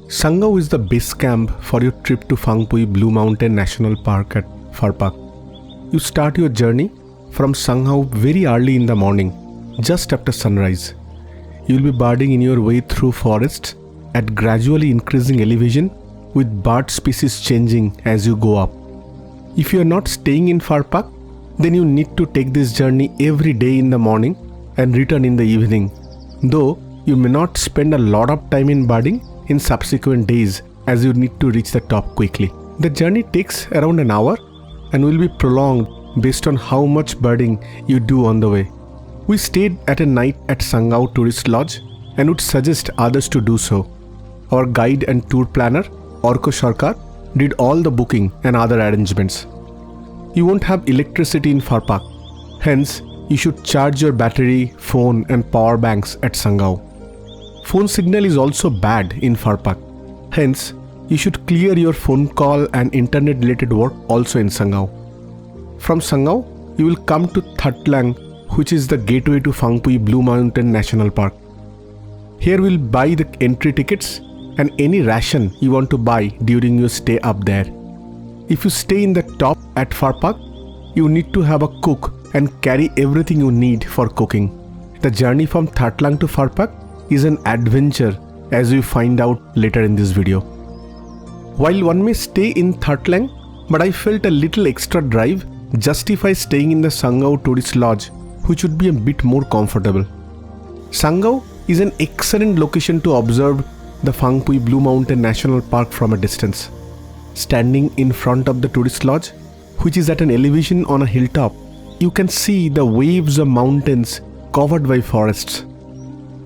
Sangau is the base camp for your trip to Phangpui Blue Mountain National Park at Far Pak. You start your journey from Sangau very early in the morning, just after sunrise. You will be birding in your way through forests at gradually increasing elevation, with bird species changing as you go up. If you are not staying in Far Pak, then you need to take this journey every day in the morning and return in the evening, though you may not spend a lot of time in birding in subsequent days as you need to reach the top quickly. The journey takes around an hour and will be prolonged based on how much birding you do on the way. We stayed at a night at Sangau Tourist Lodge and would suggest others to do so. Our guide and tour planner, Roychoudhury, did all the booking and other arrangements. You won't have electricity in Far Pak, hence you should charge your battery, phone and power banks at Sangau. Phone signal is also bad in Far Pak, hence you should clear your phone call and internet related work also in Sangau. From Sangau, you will come to Thaltlang, which is the gateway to Phangpui Blue Mountain National Park. Here we'll buy the entry tickets and any ration you want to buy during your stay up there. If you stay in the top at Far Pak, you need to have a cook and carry everything you need for cooking. The journey from Thaltlang to Far Pak is an adventure, as we find out later in this video. While one may stay in Thaltlang, but I felt a little extra drive justifies staying in the Sangau Tourist Lodge, which would be a bit more comfortable. Sangau is an excellent location to observe the Phangpui Blue Mountain National Park from a distance. Standing in front of the tourist lodge, which is at an elevation on a hilltop, you can see the waves of mountains covered by forests.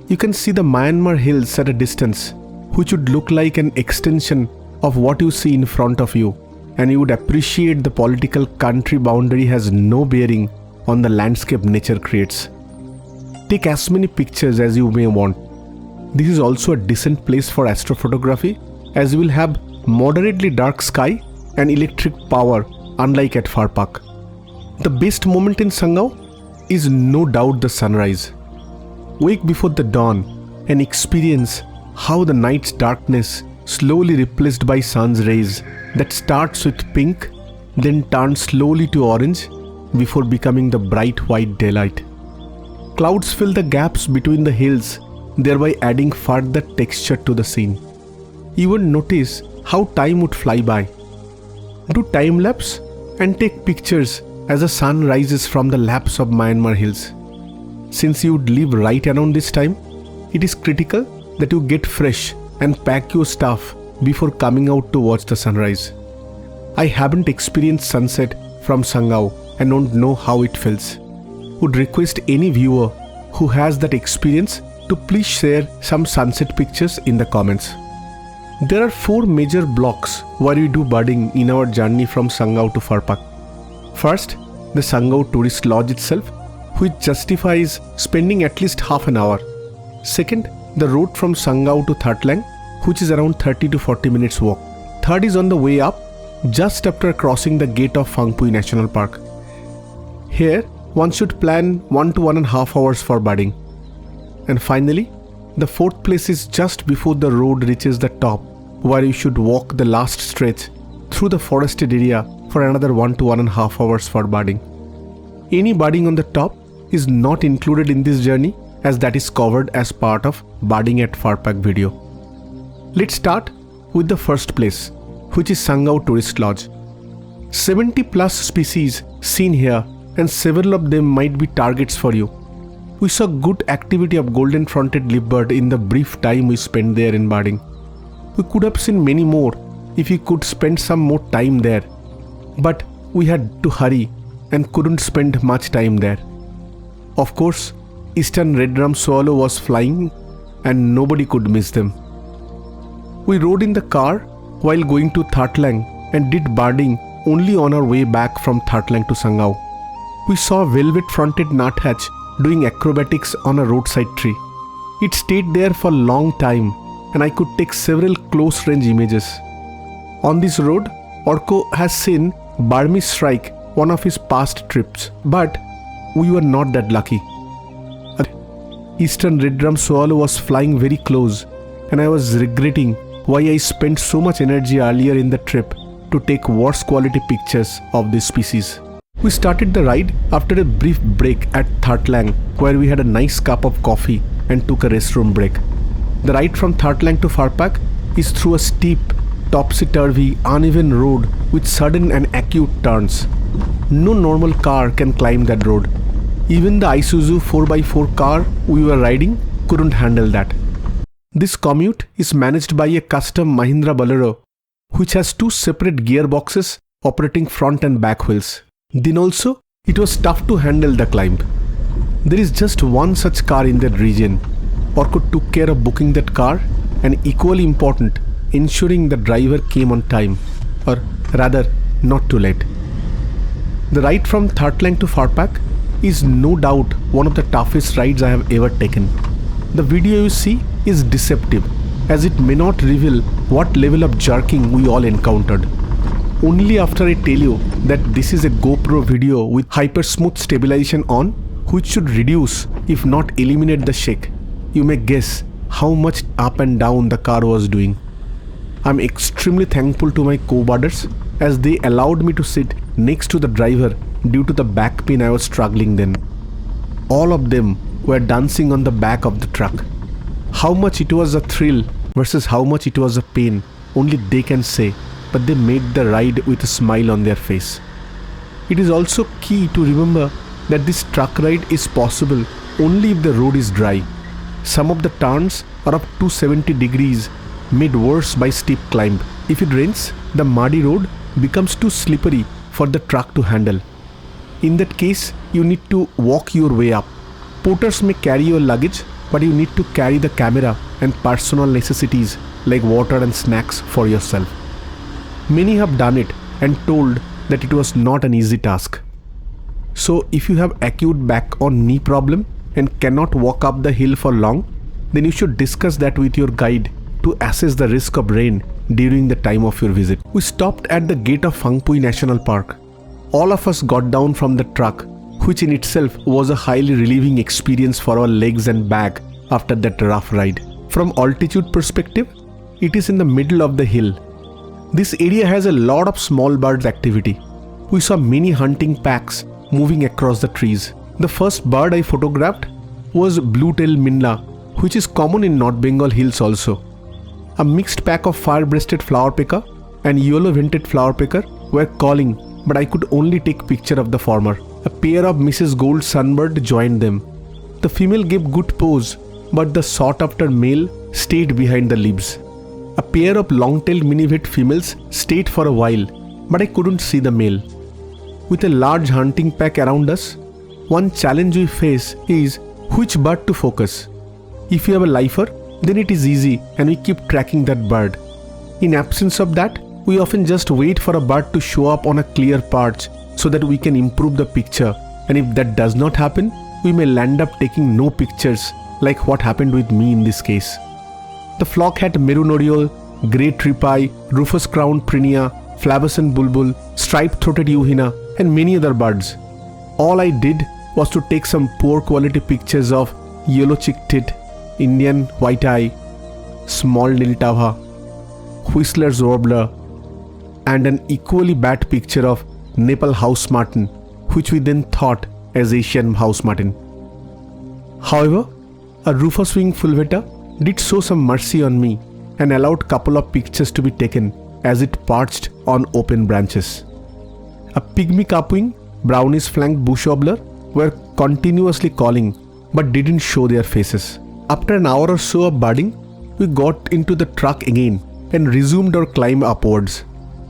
You can see the Myanmar hills at a distance, which would look like an extension of what you see in front of you, and you would appreciate the political country boundary has no bearing on the landscape nature creates. Take as many pictures as you may want. This is also a decent place for astrophotography, as you will have moderately dark sky and electric power, unlike at Far Pak. The best moment in Sangau is no doubt the sunrise. Wake before the dawn and experience how the night's darkness slowly replaced by sun's rays that starts with pink, then turns slowly to orange before becoming the bright white daylight. Clouds fill the gaps between the hills, thereby adding further texture to the scene. You would notice how time would fly by. Do time lapse and take pictures as the sun rises from the laps of Myanmar hills. Since you would leave right around this time, it is critical that you get fresh and pack your stuff before coming out to watch the sunrise. I haven't experienced sunset from Sangau and don't know how it feels. Would request any viewer who has that experience to please share some sunset pictures in the comments. There are 4 major blocks where we do birding in our journey from Sangau to Far Pak. First, the Sangau Tourist Lodge itself, which justifies spending at least half an hour. Second, the road from Sangau to Thaltlang, which is around 30 to 40 minutes walk. Third is on the way up, just after crossing the gate of Phangpui National Park. Here, one should plan 1 to 1.5 hours for birding. And finally, the 4th place is just before the road reaches the top, where you should walk the last stretch through the forested area for another 1 to 1.5 hours for birding. Any birding on the top is not included in this journey, as that is covered as part of birding at Far Pak video. Let's start with the first place, which is Sangau Tourist Lodge. 70 plus species seen here, and several of them might be targets for you. We saw good activity of golden fronted leafbird in the brief time we spent there in birding. We could have seen many more if we could spend some more time there, but we had to hurry and couldn't spend much time there. Of course, eastern red-drum swallow was flying and nobody could miss them. We rode in the car while going to Thaltlang and did birding only on our way back from Thaltlang to Sangau. We saw a velvet-fronted nuthatch doing acrobatics on a roadside tree. It stayed there for a long time and I could take several close-range images. On this road, Orko has seen Burmese shrike one of his past trips, but we were not that lucky. Eastern red-drum swallow was flying very close and I was regretting why I spent so much energy earlier in the trip to take worse quality pictures of this species. We started the ride after a brief break at Thaltlang, where we had a nice cup of coffee and took a restroom break. The ride from Thaltlang to Far Pak is through a steep, topsy-turvy, uneven road with sudden and acute turns. No normal car can climb that road. Even the Isuzu 4x4 car we were riding couldn't handle that. This commute is managed by a custom Mahindra Bolero, which has two separate gearboxes operating front and back wheels. Then also, it was tough to handle the climb. There is just one such car in that region. Orkut took care of booking that car, and equally important, ensuring the driver came on time, or rather, not too late. The ride from Thaltlang to Far Pak is no doubt one of the toughest rides I have ever taken. The video you see is deceptive, as it may not reveal what level of jerking we all encountered. Only after I tell you that this is a GoPro video with hyper smooth stabilization on, which should reduce if not eliminate the shake, you may guess how much up and down the car was doing. I'm extremely thankful to my co-boarders, as they allowed me to sit next to the driver due to the back pain I was struggling then. All of them were dancing on the back of the truck. How much it was a thrill versus how much it was a pain, only they can say, but they made the ride with a smile on their face. It is also key to remember that this truck ride is possible only if the road is dry. Some of the turns are up to 70 degrees, made worse by steep climb. If it rains, the muddy road becomes too slippery for the truck to handle. In that case, you need to walk your way up. Porters may carry your luggage, but you need to carry the camera and personal necessities like water and snacks for yourself. Many have done it and told that it was not an easy task. So if you have acute back or knee problem and cannot walk up the hill for long, then you should discuss that with your guide to assess the risk of rain during the time of your visit. We stopped at the gate of Phangpui National Park. All of us got down from the truck, which in itself was a highly relieving experience for our legs and back after that rough ride. From altitude perspective, it is in the middle of the hill. This area has a lot of small birds activity. We saw many hunting packs moving across the trees. The first bird I photographed was blue-tailed minla, which is common in North Bengal hills also. A mixed pack of fire-breasted flowerpecker and yellow-vented flowerpecker were calling, but I could only take picture of the former. A pair of Mrs. Gold sunbird joined them. The female gave good pose, but the sought-after male stayed behind the leaves. A pair of long-tailed minivet females stayed for a while, but I couldn't see the male. With a large hunting pack around us, one challenge we face is which bird to focus. If you have a lifer, then it is easy and we keep tracking that bird. In absence of that, we often just wait for a bird to show up on a clear perch so that we can improve the picture, and if that does not happen, we may land up taking no pictures like what happened with me in this case. The flock had maroon oriole, grey tripi, rufous-crowned prinia, flavescent bulbul, striped-throated euhina, and many other birds. All I did was to take some poor quality pictures of yellow-cheeked tit, Indian white-eye, small niltava, Whistler's warbler, and an equally bad picture of Nepal house martin, which we then thought as Asian house martin. However, a rufous-winged fulveta did show some mercy on me and allowed couple of pictures to be taken as it perched on open branches. A pygmy capwing, brownish-flanked bush warbler were continuously calling but didn't show their faces. After an hour or so of birding, we got into the truck again and resumed our climb upwards.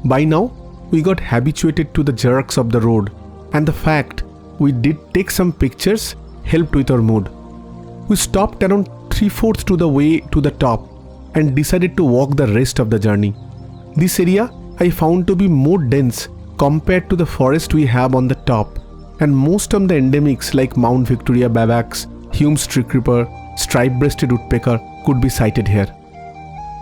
By now, we got habituated to the jerks of the road, and the fact we did take some pictures helped with our mood. We stopped around 3/4 to the way to the top and decided to walk the rest of the journey. This area I found to be more dense compared to the forest we have on the top, and most of the endemics like Mount Victoria babax, Hume's tree creeper, stripe-breasted woodpecker could be sighted here.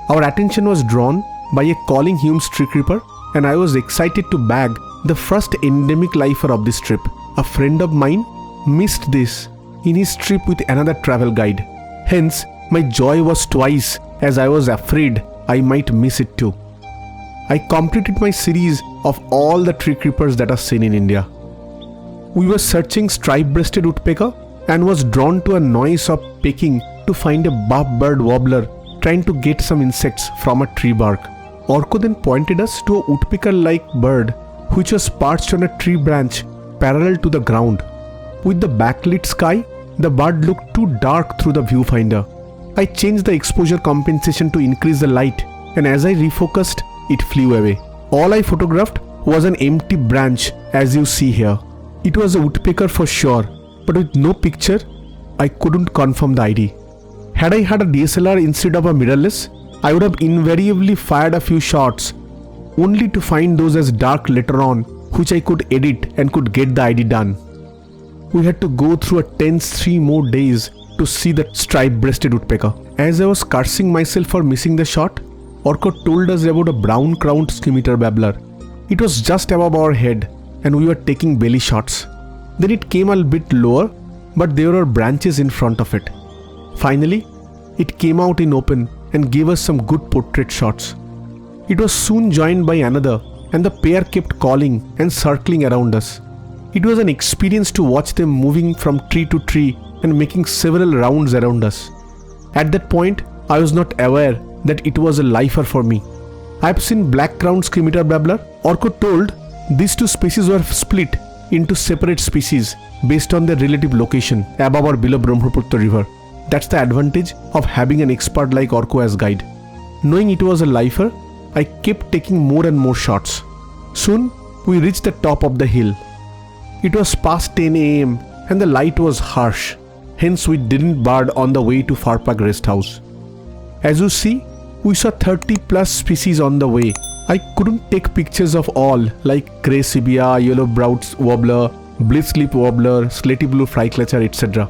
Our attention was drawn by a calling Hume's tree creeper, and I was excited to bag the first endemic lifer of this trip. A friend of mine missed this in his trip with another travel guide. Hence, my joy was twice, as I was afraid I might miss it too. I completed my series of all the tree creepers that are seen in India. We were searching stripe-breasted woodpecker and was drawn to a noise of pecking to find a buff bird warbler trying to get some insects from a tree bark. Orko then pointed us to a woodpecker-like bird which was perched on a tree branch parallel to the ground. With the backlit sky, the bird looked too dark through the viewfinder. I changed the exposure compensation to increase the light, and as I refocused, it flew away. All I photographed was an empty branch, as you see here. It was a woodpecker for sure, but with no picture, I couldn't confirm the ID. Had I had a DSLR instead of a mirrorless, I would have invariably fired a few shots, only to find those as dark later on, which I could edit and could get the ID done. We had to go through a tense 3 more days to see the stripe-breasted woodpecker. As I was cursing myself for missing the shot, Orko told us about a brown-crowned scimitar babbler. It was just above our head and we were taking belly shots. Then it came a bit lower, but there were branches in front of it. Finally, it came out in open and gave us some good portrait shots. It was soon joined by another, and the pair kept calling and circling around us. It was an experience to watch them moving from tree to tree and making several rounds around us. At that point, I was not aware that it was a lifer for me. I have seen black-crowned scimitar babbler. Orko told these two species were split into separate species based on their relative location above or below Brahmaputra river. That's the advantage of having an expert like Orko as guide. Knowing it was a lifer, I kept taking more and more shots. Soon, we reached the top of the hill. It was past 10 AM and the light was harsh. Hence, we didn't bird on the way to Far Pak rest house. As you see, we saw 30 plus species on the way. I couldn't take pictures of all, like grey sibia, yellow-browed warbler, blitzlip warbler, slaty blue flycatcher, etc.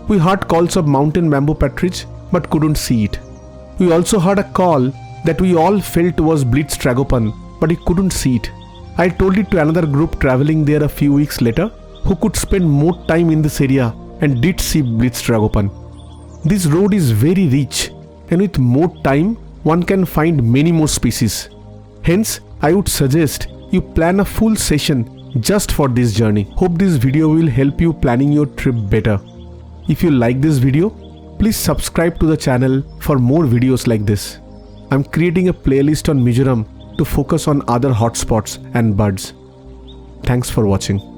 We heard calls of mountain bamboo partridge, but couldn't see it. We also heard a call that we all felt was blitz tragopan, but we couldn't see it. I told it to another group traveling there a few weeks later, who could spend more time in this area and did see blitz tragopan. This road is very rich, and with more time, one can find many more species. Hence, I would suggest you plan a full session just for this journey. Hope this video will help you planning your trip better. If you like this video, please subscribe to the channel for more videos like this. I'm creating a playlist on Mizoram to focus on other hotspots and birds. Thanks for watching.